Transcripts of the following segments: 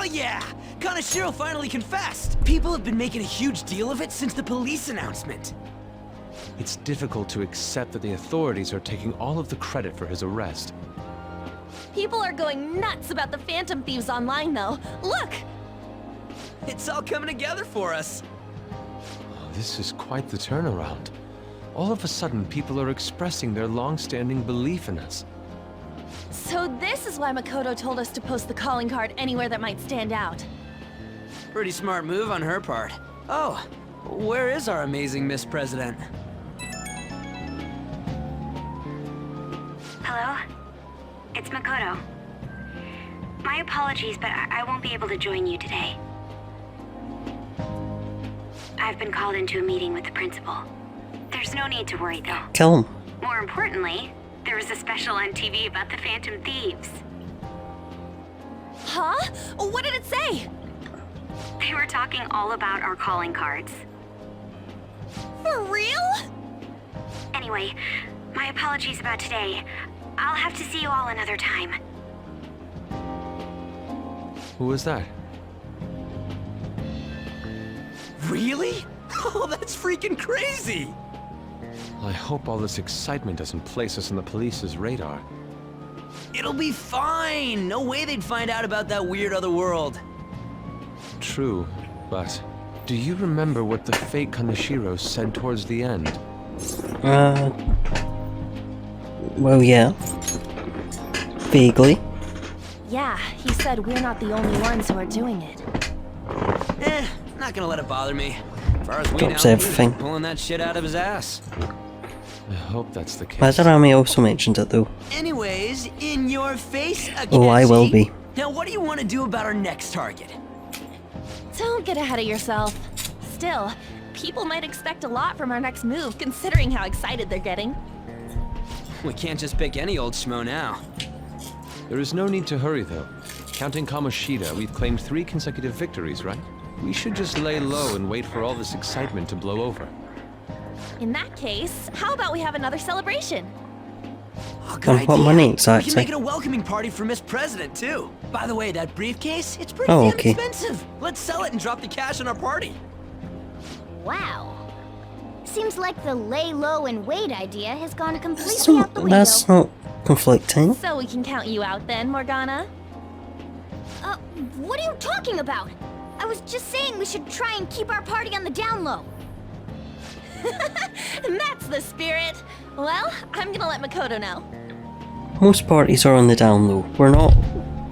Hell yeah! Kaneshiro finally confessed! People have been making a huge deal of it since the police announcement. It's difficult to accept that the authorities are taking all of the credit for his arrest. People are going nuts about the Phantom Thieves online, though. Look! It's all coming together for us. Oh, this is quite the turnaround. All of a sudden, people are expressing their long-standing belief in us. So this is why Makoto told us to post the calling card anywhere that might stand out. Pretty smart move on her part. Oh, where is our amazing Miss President? Hello? It's Makoto. My apologies, but I won't be able to join you today. I've been called into a meeting with the principal. There's no need to worry, though. Kill him. More importantly, there was a special on TV about the Phantom Thieves. Huh? What did it say? They were talking all about our calling cards. For real? Anyway, my apologies about today. I'll have to see you all another time. Who was that? Really? Oh, that's freaking crazy! I hope all this excitement doesn't place us on the police's radar. It'll be fine! No way they'd find out about that weird other world. True, but do you remember what the fake Kaneshiro said towards the end? Well, yeah. Vaguely. Yeah, he said we're not the only ones who are doing it. Not gonna let it bother me. As far as we Drops know, everything. he's pulling that shit out of his ass. I hope that's the case. Madarame also mentioned it though. Anyways, in your face, Akechi. Oh, I will be. Now, what do you want to do about our next target? Don't get ahead of yourself. Still, people might expect a lot from our next move, considering how excited they're getting. We can't just pick any old schmo now. There is no need to hurry, though. Counting Kamoshida, we've claimed 3 consecutive victories, right? We should just lay low and wait for all this excitement to blow over. In that case, how about we have another celebration? Oh, good And what idea. money We exactly? can make it a welcoming party for Miss President, too. By the way, that briefcase, it's pretty Oh, damn okay. expensive. Let's sell it and drop the cash on our party. Wow. Seems like the lay low and wait idea has gone completely out the window. That's not conflicting. So we can count you out then, Morgana? What are you talking about? I was just saying we should try and keep our party on the down low. That's the spirit. Well, I'm gonna let Makoto know. Most parties are on the down low. We're not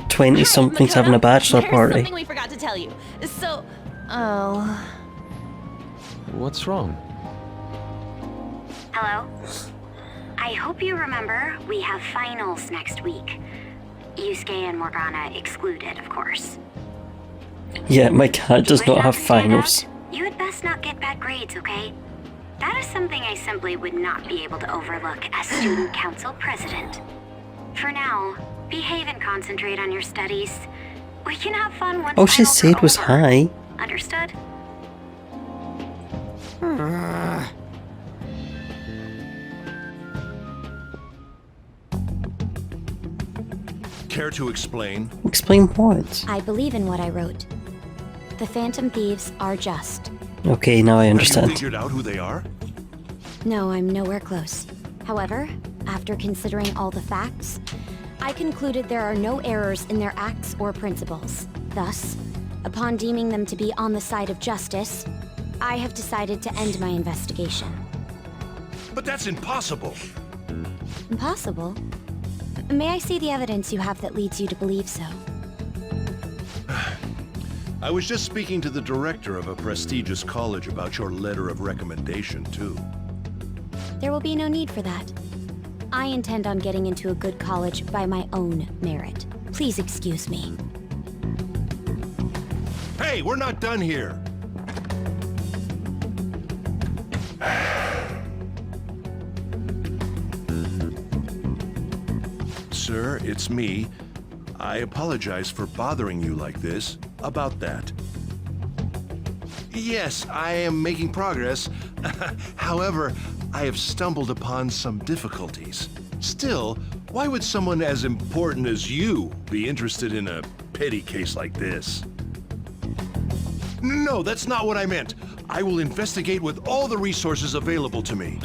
20-somethings having a bachelor There's party. something we forgot to tell you. So, oh. What's wrong? Hello? I hope you remember we have finals next week. Yusuke and Morgana excluded, of course. Yeah, my cat does If not you're have to stand finals. out, you had best not get bad grades, okay? That is something I simply would not be able to overlook as student council president. For now, behave and concentrate on your studies. We can have fun once All she finals said are was over. hi. Understood? Care to explain? Explain what? I believe in what I wrote. The Phantom Thieves are just. Okay, now I Have you understand. figured out who they are? No, I'm nowhere close. However, after considering all the facts, I concluded there are no errors in their acts or principles. Thus, upon deeming them to be on the side of justice, I have decided to end my investigation. But that's impossible. Impossible? May I see the evidence you have that leads you to believe so? I was just speaking to the director of a prestigious college about your letter of recommendation, too. There will be no need for that. I intend on getting into a good college by my own merit. Please excuse me. Hey, we're not done here! Sir, it's me. I apologize for bothering you like this. About that. Yes, I am making progress. However, I have stumbled upon some difficulties. Still, why would someone as important as you be interested in a petty case like this. No, that's not what I meant. I will investigate with all the resources available to me.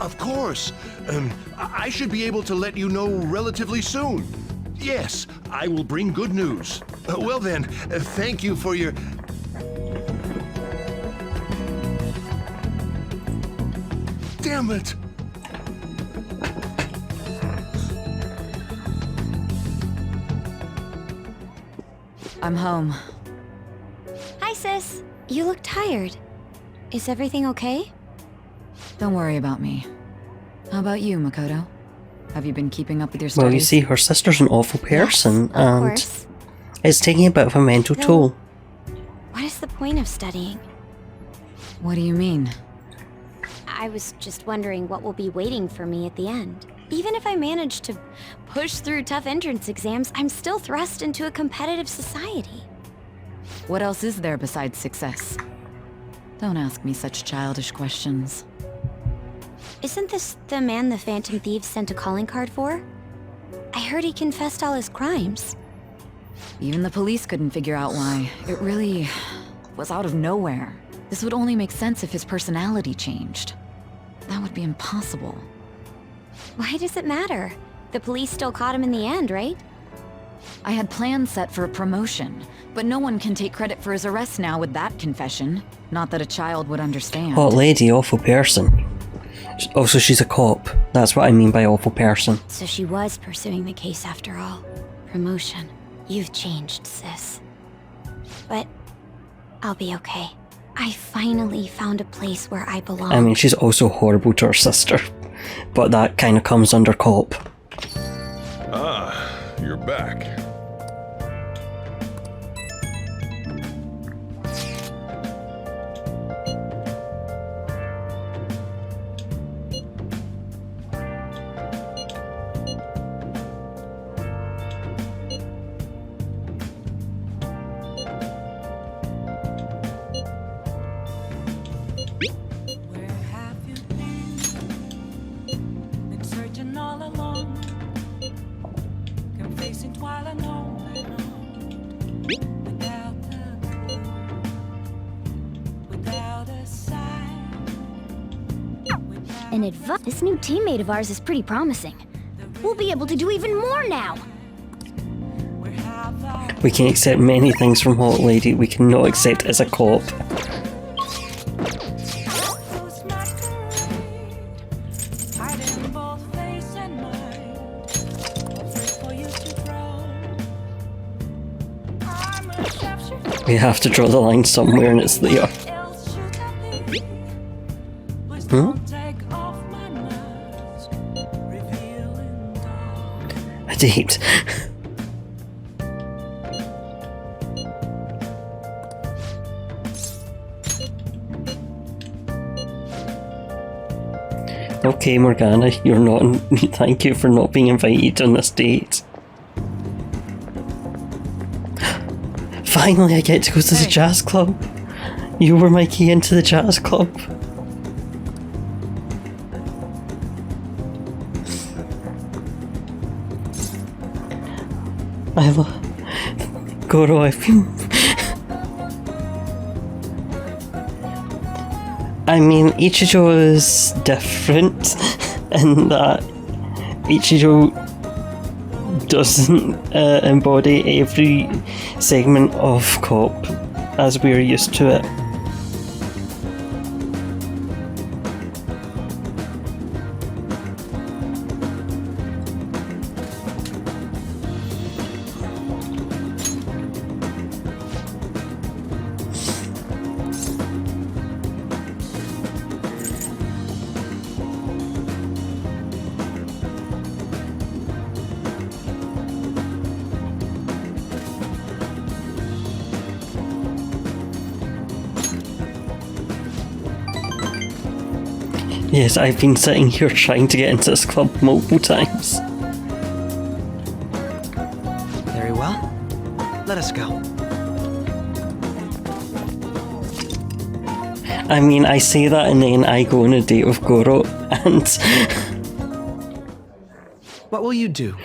Of course. I should be able to let you know relatively soon. Yes, I will bring good news. Well then, thank you for your... Damn it! I'm home. Hi, sis. You look tired. Is everything okay? Don't worry about me. How about you, Makoto? Have you been keeping up with your studies? Well, you see, her sister's an awful person, Of and course. it's taking a bit of a mental No. toll. What is the point of studying? What do you mean? I was just wondering what will be waiting for me at the end. Even if I manage to push through tough entrance exams, I'm still thrust into a competitive society. What else is there besides success? Don't ask me such childish questions. Isn't this the man the Phantom Thieves sent a calling card for? I heard he confessed all his crimes. Even the police couldn't figure out why. It really was out of nowhere. This would only make sense if his personality changed. That would be impossible. Why does it matter? The police still caught him in the end, right? I had plans set for a promotion, but no one can take credit for his arrest now with that confession. Not that a child would understand. Hot lady, awful person. Also, she's a cop. That's what I mean by awful person. So she was pursuing the case after all. Promotion. You've changed, sis. But I'll be okay. I finally found a place where I belong. I mean, she's also horrible to her sister, but that kind of comes under cop. Ah, you're back. This new teammate of ours is pretty promising. We'll be able to do even more now! We can accept many things from Hot Lady, we cannot accept as a cop. We have to draw the line somewhere and it's there. A date. Okay, Morgana, you're not. Thank you for not being invited on this date. Finally, I get to go to the jazz club. You were my key into the jazz club. I love Goro. I feel. I mean, Ichijo is different in that Ichijo doesn't embody every segment of cop as we're used to it. Yes, I've been sitting here trying to get into this club multiple times. Very well. Let us go. I mean, I say that and then I go on a date with Goro and... What will you do?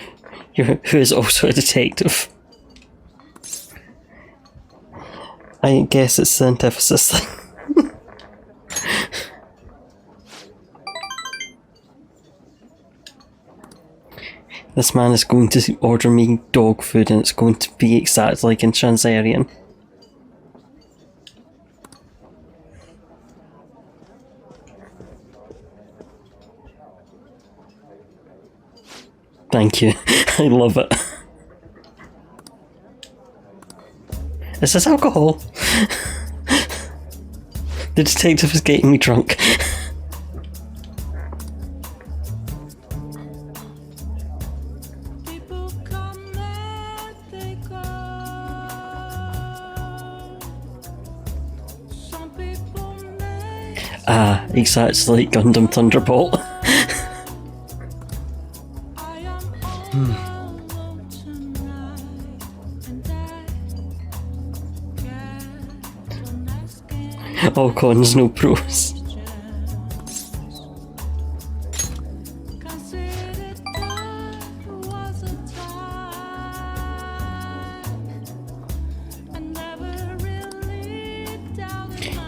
who is also a detective. I guess it's the antithesis thing. This man is going to order me dog food and it's going to be exactly like in Transarian. Thank you. I love it. Is this alcohol? The detective is getting me drunk. Ah, exactly like Gundam Thunderbolt. All cons, no pros.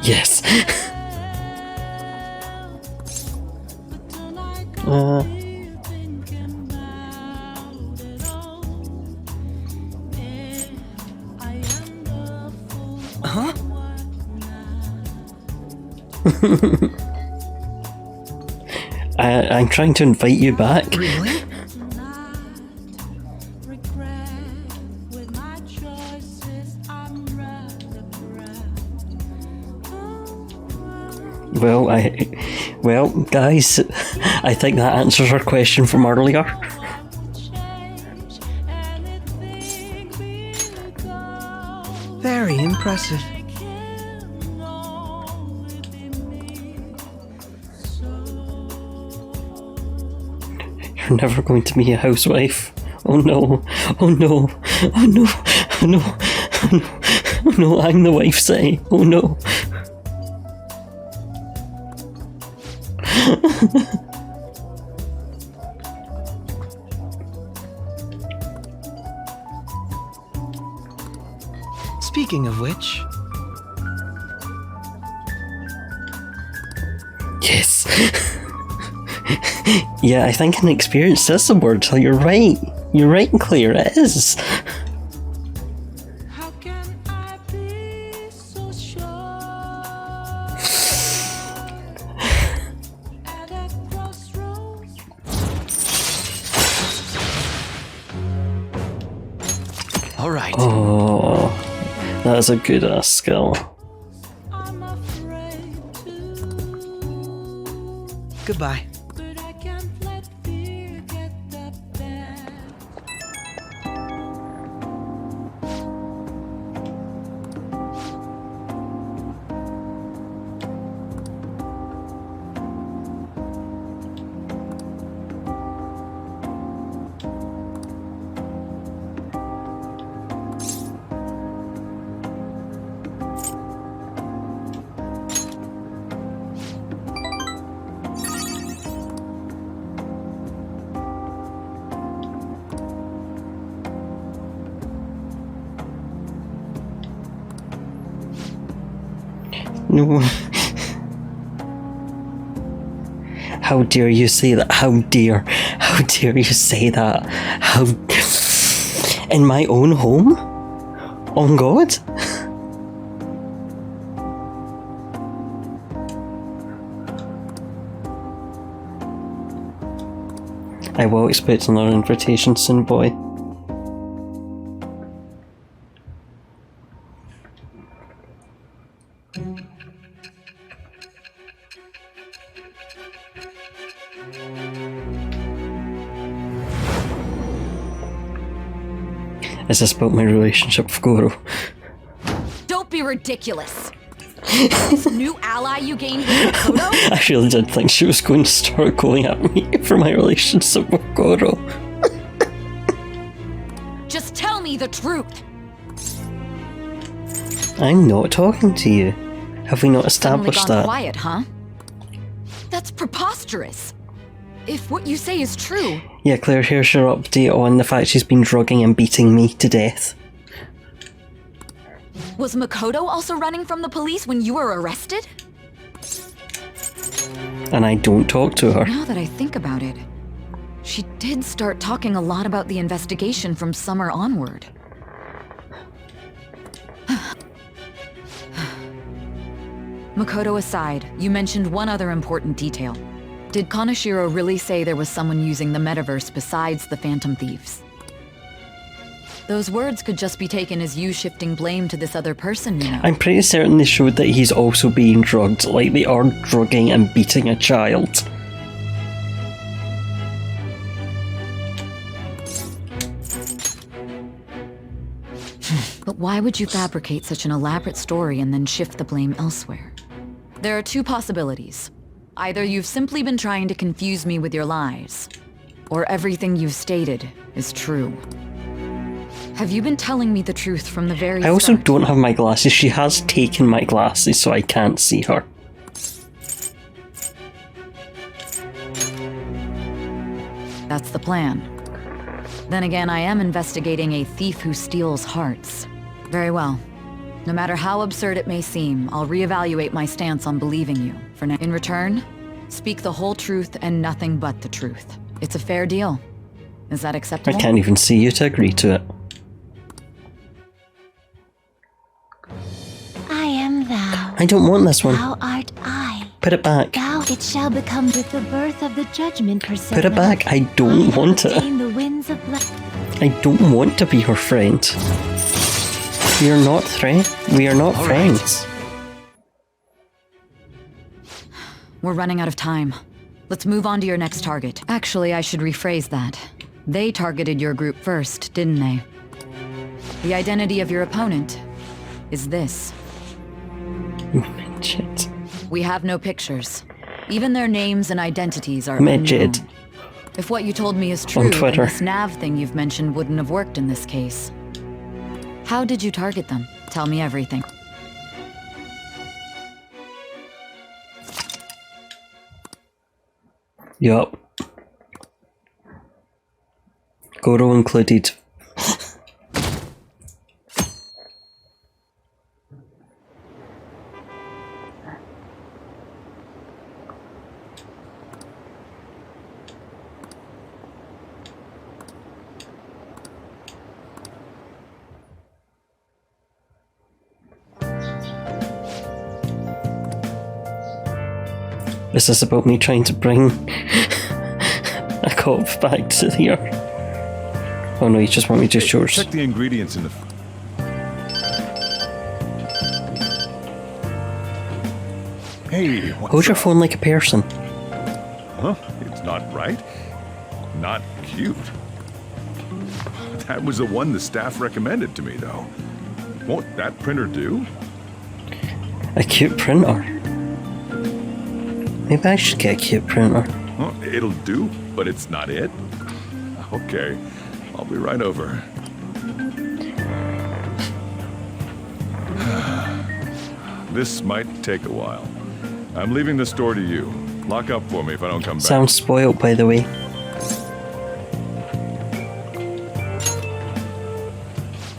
Yes. Huh? I'm trying to invite you back. Really? Well, guys, I think that answers our question from earlier. Very impressive. You're never going to be a housewife. Oh no, oh no, oh no, oh no, oh no, oh no, I'm the wife, say, oh no. Speaking of which... Yes. Yeah, I think an experience is the word, so you're right. You're right, Claire, it is. How can I be so sure? At a crossroads. All right. Oh, that's a good ass skill. I'm afraid to. Goodbye. But I can't let fear get the best. No. How dare you say that? How dare you say that? How... In my own home? On God? I will expect another invitation soon, boy. Is this about my relationship with Goro? Don't be ridiculous. This new ally you gained with Kodo? I really did think she was going to start going at me for my relationship with Goro. Just tell me the truth. I'm not talking to you. Have we not Suddenly established gone that? quiet, huh? That's preposterous. If what you say is true, Yeah, Claire, here's your update on the fact she's been drugging and beating me to death. Was Makoto also running from the police when you were arrested? And I don't talk to her. Now that I think about it, she did start talking a lot about the investigation from summer onward. Makoto aside, you mentioned one other important detail. Did Kaneshiro really say there was someone using the metaverse besides the Phantom Thieves? Those words could just be taken as you shifting blame to this other person, you know. I'm pretty certain they showed that he's also being drugged, like they are drugging and beating a child. But why would you fabricate such an elaborate story and then shift the blame elsewhere? There are two possibilities. Either you've simply been trying to confuse me with your lies, or everything you've stated is true. Have you been telling me the truth from the very I also start? don't have my glasses. She has taken my glasses, so I can't see her. That's the plan. Then again, I am investigating a thief who steals hearts. Very well. No matter how absurd it may seem, I'll reevaluate my stance on believing you. For now, in return, speak the whole truth and nothing but the truth. It's a fair deal. Is that I acceptable? can't even see you to agree to it. I am thou. I don't want this one. Thou art I. Put it back. Thou it shall become with the birth of the judgment Persona. Put it back. I don't want it. Obtain the winds of I don't want to be her friend. We are not We are not friends. We're running out of time. Let's move on to your next target. Actually, I should rephrase that. They targeted your group first, didn't they? The identity of your opponent is this. Shit. We have no pictures. Even their names and identities are Midget. unknown. If what you told me is true, On then Twitter. this nav thing you've mentioned wouldn't have worked in this case. How did you target them? Tell me everything. Yup. Goro included. Is this about me trying to bring a cop back to here? Oh no, you just want me to do yours. Check the ingredients in the... Hey, Hold your phone like a person. Huh? It's not right. Not cute. That was the one the staff recommended to me, though. Won't that printer do? A cute printer. Maybe I should get a cute printer. Well, it'll do, but it's not it. Okay, I'll be right over. This might take a while. I'm leaving the store to you. Lock up for me if I don't come back. Sounds spoiled, by the way.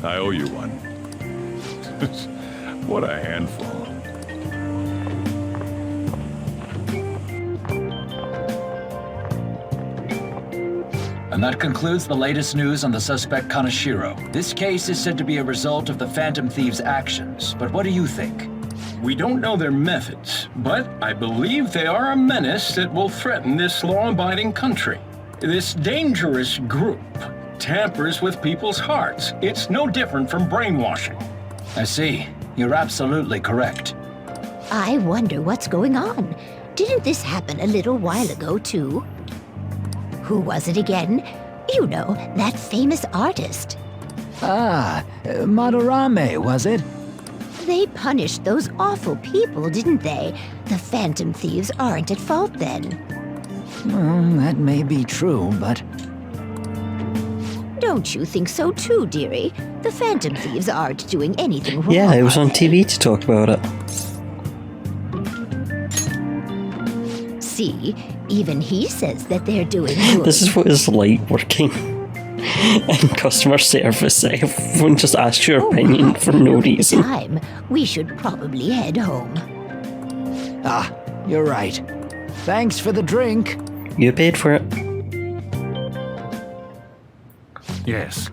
I owe you one. What a handful. And that concludes the latest news on the suspect Kaneshiro. This case is said to be a result of the Phantom Thieves' actions, but what do you think? We don't know their methods, but I believe they are a menace that will threaten this law-abiding country. This dangerous group tampers with people's hearts. It's no different from brainwashing. I see. You're absolutely correct. I wonder what's going on. Didn't this happen a little while ago, too? Who was it again? You know, that famous artist. Ah, Madarame, was it? They punished those awful people, didn't they? The Phantom Thieves aren't at fault then. That may be true, but... Don't you think so too, dearie? The Phantom Thieves aren't doing anything wrong. Yeah, it was on TV to talk about it. See, even he says that they're doing good. This is what it's like working in customer service. Everyone just asks your opinion for no reason. Time. We should probably head home. Ah, you're right. Thanks for the drink. You paid for it. Yes.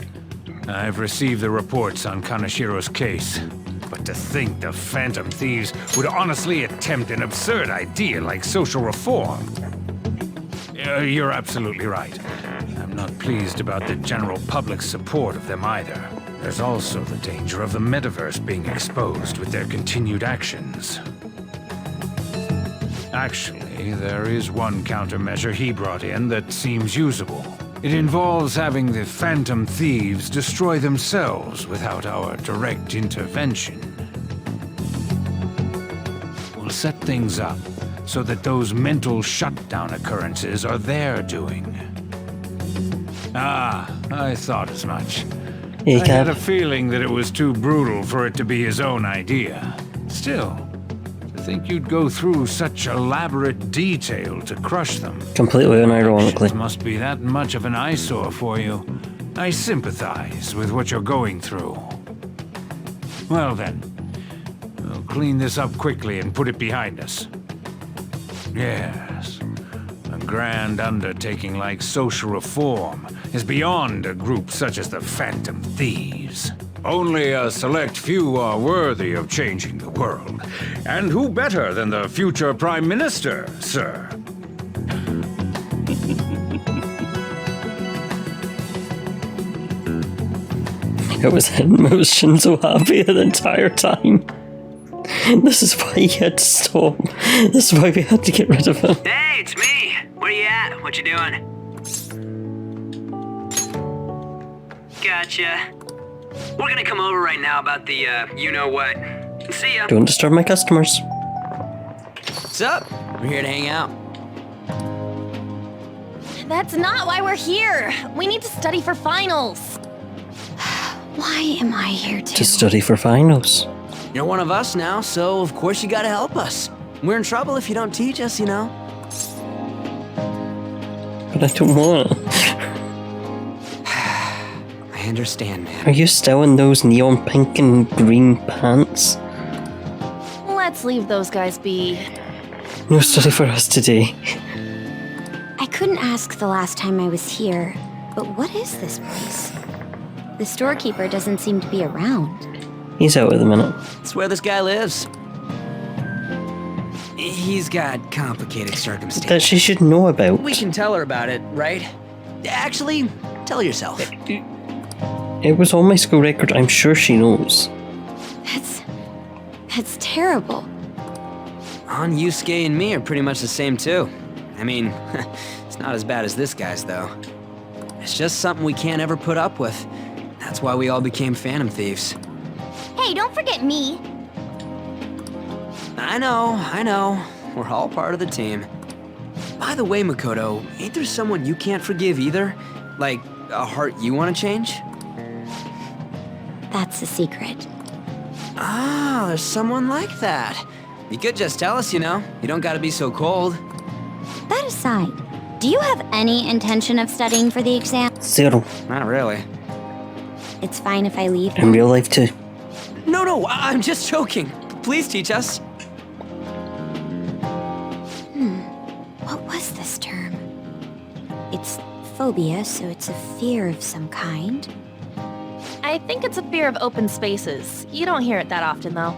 I've received the reports on Kanashiro's case. But to think the Phantom Thieves would honestly attempt an absurd idea like social reform. You're absolutely right. I'm not pleased about the general public's support of them either. There's also the danger of the metaverse being exposed with their continued actions. Actually, there is one countermeasure he brought in that seems usable. It involves having the Phantom Thieves destroy themselves without our direct intervention. We'll set things up so that those mental shutdown occurrences are their doing. Ah, I thought as much. I had a feeling that it was too brutal for it to be his own idea. Still, to think you'd go through such elaborate detail to crush them. Completely unironically. It must be that much of an eyesore for you. I sympathize with what you're going through. Well then, we'll clean this up quickly and put it behind us. Yes, a grand undertaking like social reform is beyond a group such as the Phantom Thieves. Only a select few are worthy of changing the world. And who better than the future Prime Minister, sir? It was him. I was so happy the entire time. This is why he had to stop. This is why we had to get rid of him. Hey, it's me. Where you at? What you doing? Gotcha. We're gonna come over right now about the, you-know-what. See ya. Don't disturb my customers. What's up? We're here to hang out. That's not why we're here. We need to study for finals. Why am I here too? To study for finals. You're one of us now, so of course you gotta help us. We're in trouble if you don't teach us, you know. But I don't want to. I understand, man. Are you still in those neon pink and green pants? Let's leave those guys be. No study for us today. I couldn't ask the last time I was here, but what is this place? The storekeeper doesn't seem to be around. He's out at the minute. It's where this guy lives. He's got complicated circumstances. That she should know about. We can tell her about it, right? Actually, tell her yourself. It was on my school record. I'm sure she knows. That's terrible. On Yusuke and me are pretty much the same too. I mean, it's not as bad as this guy's though. It's just something we can't ever put up with. That's why we all became Phantom Thieves. Hey, don't forget me. I know. We're all part of the team. By the way, Makoto, ain't there someone you can't forgive either? Like, a heart you want to change? That's a secret. Ah, there's someone like that. You could just tell us, you know. You don't gotta be so cold. That aside, do you have any intention of studying for the exam? Zero. Not really. It's fine if I leave. In real life too. No, I'm just joking. Please teach us. What was this term? It's phobia, so it's a fear of some kind. I think it's a fear of open spaces. You don't hear it that often, though.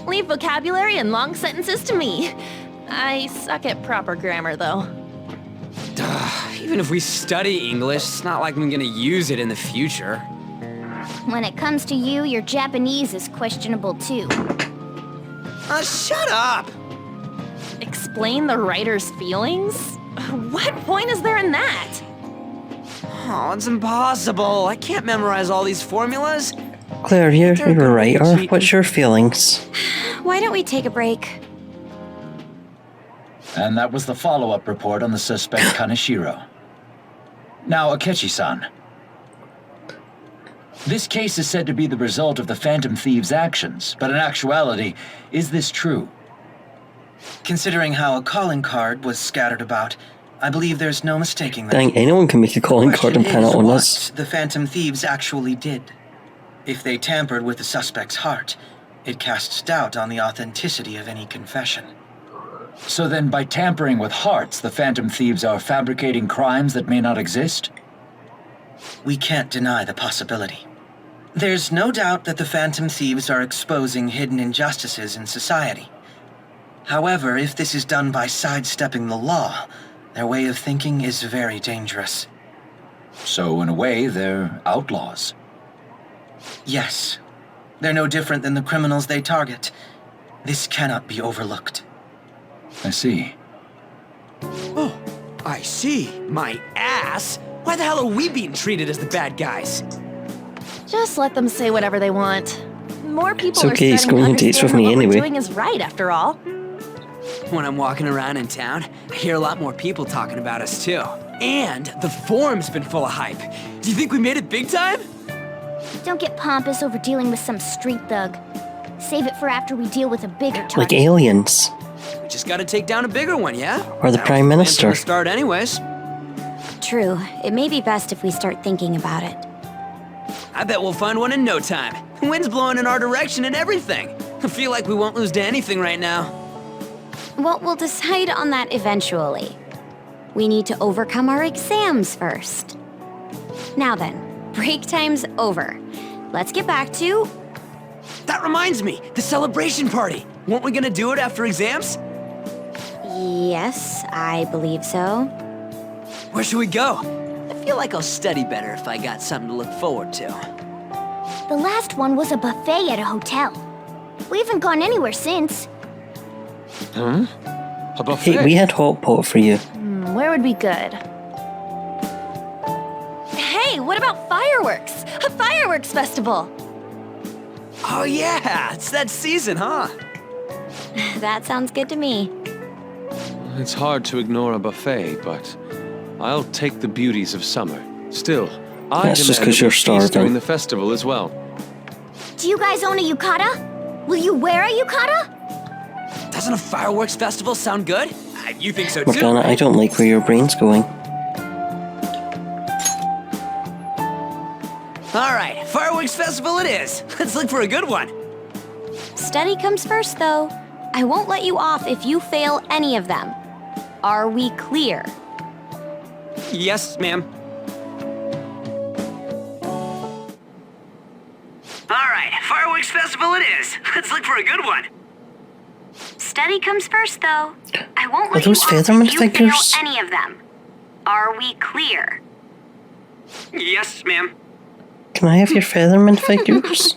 Leave vocabulary and long sentences to me. I suck at proper grammar, though. Even if we study English, it's not like I'm gonna use it in the future. When it comes to you, your Japanese is questionable too. Shut up! Explain the writer's feelings? What point is there in that? Oh, it's impossible. I can't memorize all these formulas. Claire, you're a writer. What's your feelings? Why don't we take a break? And that was the follow-up report on the suspect Kaneshiro. Now, Akechi-san. This case is said to be the result of the Phantom Thieves' actions, but in actuality, is this true? Considering how a calling card was scattered about, I believe there's no mistaking that. Dang, anyone can make a calling card and pin it on us. The Phantom Thieves actually did. If they tampered with the suspect's heart, it casts doubt on the authenticity of any confession. So then, by tampering with hearts, the Phantom Thieves are fabricating crimes that may not exist? We can't deny the possibility. There's no doubt that the Phantom Thieves are exposing hidden injustices in society. However, if this is done by sidestepping the law, their way of thinking is very dangerous. So, in a way, they're outlaws. Yes. They're no different than the criminals they target. This cannot be overlooked. I see. Oh, I see. My ass? Why the hell are we being treated as the bad guys? Just let them say whatever they want. More people It's are okay, he's starting going to on dates with understand me that what anyway. we're doing is right, after all. When I'm walking around in town, I hear a lot more people talking about us too. And the forum's been full of hype. Do you think we made it big time? Don't get pompous over dealing with some street thug. Save it for after we deal with a bigger target. Like aliens. We just gotta take down a bigger one, yeah? Or the Prime Minister. To start anyways. True. It may be best if we start thinking about it. I bet we'll find one in no time. The wind's blowing in our direction and everything. I feel like we won't lose to anything right now. Well, we'll decide on that eventually. We need to overcome our exams first. Now then, break time's over. Let's get back to... That reminds me, the celebration party. Weren't we gonna do it after exams? Yes, I believe so. Where should we go? I feel like I'll study better if I got something to look forward to. The last one was a buffet at a hotel. We haven't gone anywhere since. Huh? A buffet? Hey, we had hot pot for you. Where would be good? Hey, what about fireworks? A fireworks festival! Oh yeah, it's that season, huh? That sounds good to me. It's hard to ignore a buffet, but I'll take the beauties of summer. Still, I That's just demand 'cause that you're we feast starving. during the festival as well. Do you guys own a yukata? Will you wear a yukata? Doesn't a fireworks festival sound good? You think so too? Morgana, I don't like where your brain's going. All right, fireworks festival it is. Let's look for a good one. Study comes first, though. I won't let you off if you fail any of them. Are we clear? Yes, ma'am. All right, fireworks festival it is. Let's look for a good one. Study comes first, though. I won't Are let you those off Featherman if you fail figures? any of them. Are we clear? Yes, ma'am. Can I have your Featherman figures?